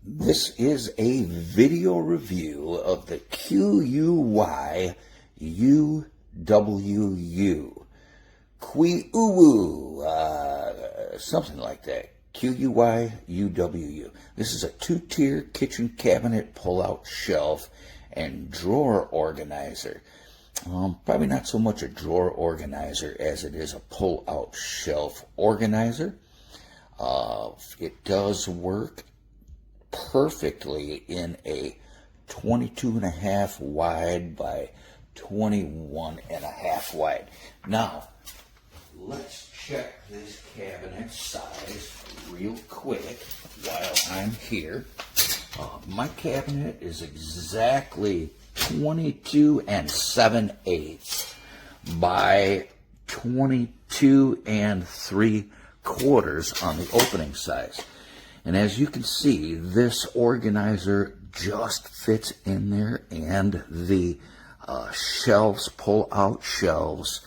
This is a video review of the QUYUWU. QUYUWU, something like that. QUYUWU. This is a two-tier kitchen cabinet pull-out shelf and drawer organizer. Probably not so much a drawer organizer as it is a pull-out shelf organizer. It does work perfectly in a 22.5 wide by 21.5 wide. Now, let's check this cabinet size real quick while I'm here. My cabinet is exactly 22 7/8 by 22 3/4 on the opening size. And as you can see, this organizer just fits in there, and the shelves, pull-out shelves,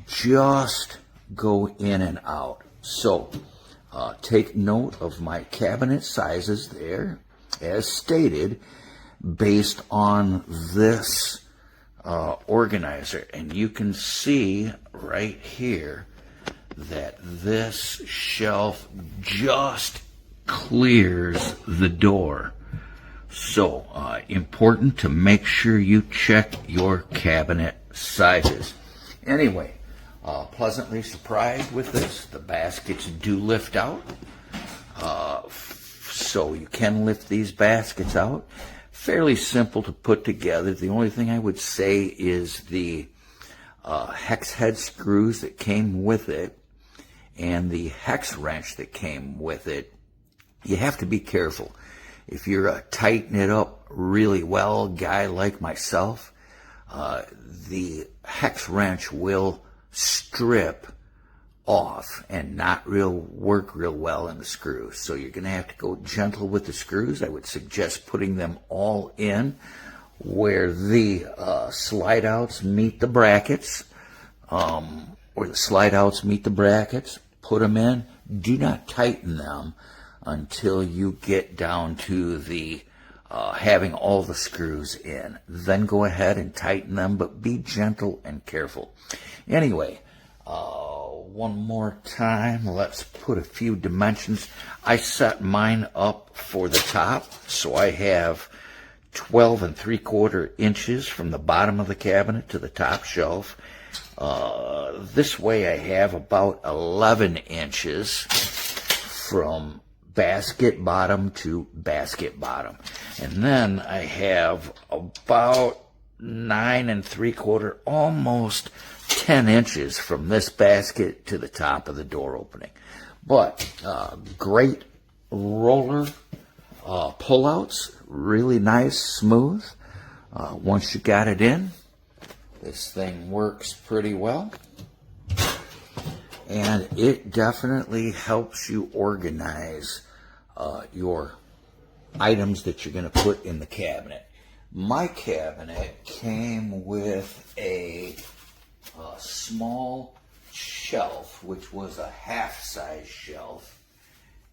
just go in and out. So take note of my cabinet sizes there, as stated, based on this organizer. And you can see right here that this shelf just clears the door. So important to make sure you check your cabinet sizes. Anyway, pleasantly surprised with this. The baskets do lift out, so you can lift these baskets out. Fairly simple to put together. The only thing I would say is the hex head screws that came with it and the hex wrench that came with it. You have to be careful. If you're a tighten it up really well guy like myself, the hex wrench will strip off and not work real well in the screws. So you're going to have to go gentle with the screws. I would suggest putting them all in where the slide outs meet the brackets, put them in. Do not tighten them until you get down to the having all the screws in. Then go ahead and tighten them, but be gentle and careful. Anyway, one more time, let's put a few dimensions. I set mine up for the top, so I have 12 3/4 inches from the bottom of the cabinet to the top shelf. This way I have about 11 inches from basket bottom to basket bottom. And then I have about 9 3/4, almost 10 inches from this basket to the top of the door opening. But great roller pullouts, really nice, smooth. Once you got it in, this thing works pretty well. And it definitely helps you organize your items that you're going to put in the cabinet. My cabinet came with a small shelf, which was a half-size shelf,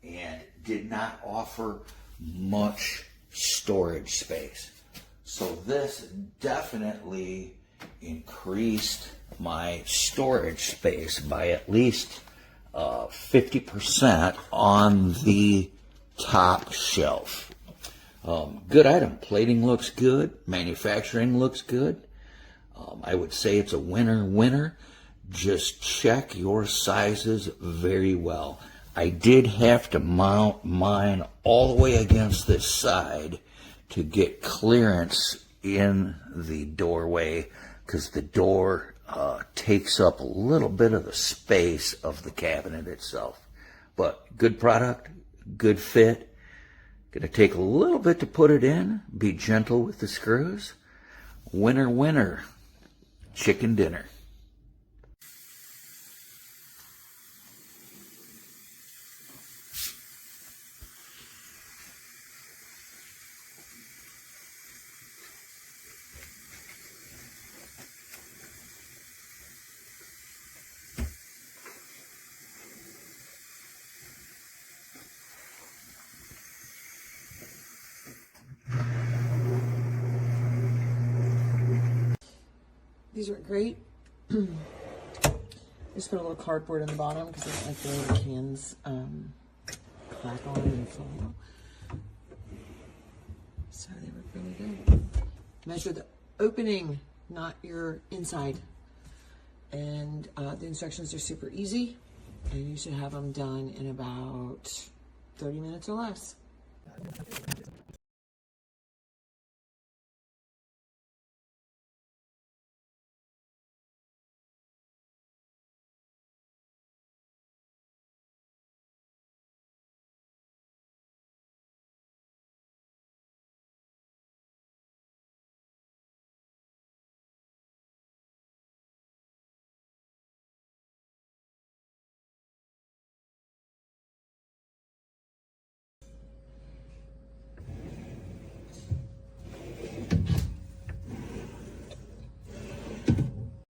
and did not offer much storage space. So this definitely increased my storage space by at least 50% on the top shelf. Good item. Plating looks good. Manufacturing looks good. I would say it's a winner. Just check your sizes very well. I did have to mount mine all the way against this side to get clearance in the doorway, because the door takes up a little bit of the space of the cabinet itself. But good product, good fit. Going to take a little bit to put it in. Be gentle with the screws. Winner. Chicken dinner. These are great. Just put a little cardboard on the bottom because I don't like the way the cans clack on and fall. So they work really good. Measure the opening, not your inside. And the instructions are super easy. And you should have them done in about 30 minutes or less.